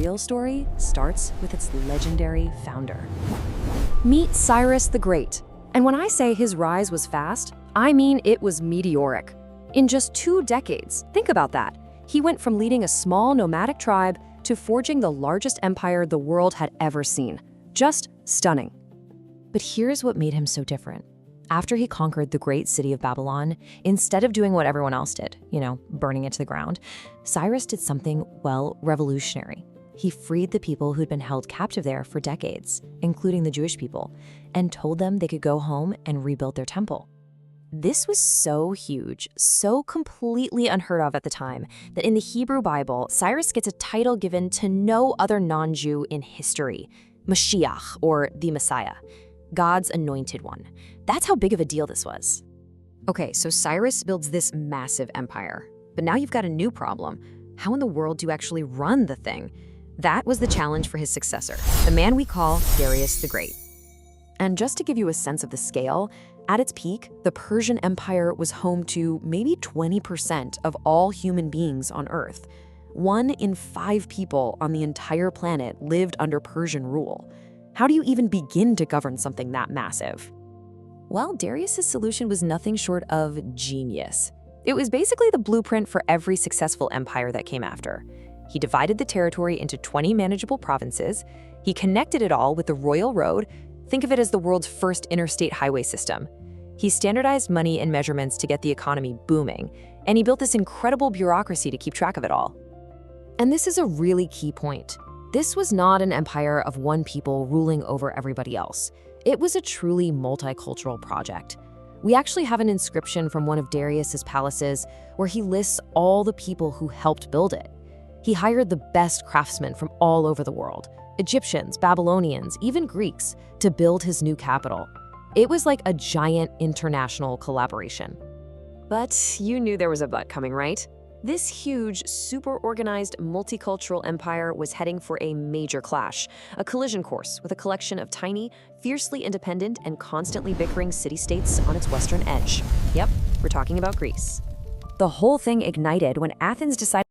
real story starts with its legendary founder. Meet Cyrus the Great. And when I say his rise was fast, I mean it was meteoric. In just 2 decades, think about that. He went from leading a small nomadic tribe to forging the largest empire the world had ever seen. Just stunning. But here's what made him so different. After he conquered the great city of Babylon, instead of doing what everyone else did, burning it to the ground, Cyrus did something, well, revolutionary. He freed the people who'd been held captive there for decades, including the Jewish people, and told them they could go home and rebuild their temple. This was so huge, so completely unheard of at the time, that in the Hebrew Bible, Cyrus gets a title given to no other non-Jew in history, Mashiach, or the Messiah, God's anointed one. That's how big of a deal this was. Okay, so Cyrus builds this massive empire. But now you've got a new problem. How in the world do you actually run the thing? That was the challenge for his successor, the man we call Darius the Great. And just to give you a sense of the scale, at its peak, the Persian Empire was home to maybe 20% of all human beings on Earth. 1 in 5 people on the entire planet lived under Persian rule. How do you even begin to govern something that massive? Well, Darius's solution was nothing short of genius. It was basically the blueprint for every successful empire that came after. He divided the territory into 20 manageable provinces. He connected it all with the royal road. Think of it as the world's first interstate highway system. He standardized money and measurements to get the economy booming, and he built this incredible bureaucracy to keep track of it all. And this is a really key point. This was not an empire of one people ruling over everybody else. It was a truly multicultural project. We actually have an inscription from one of Darius's palaces where he lists all the people who helped build it. He hired the best craftsmen from all over the world, Egyptians, Babylonians, even Greeks, to build his new capital. It was like a giant international collaboration. But you knew there was a but coming, right? This huge, super-organized, multicultural empire was heading for a major clash, a collision course with a collection of tiny, fiercely independent, and constantly bickering city-states on its western edge. Yep, we're talking about Greece. The whole thing ignited when Athens decided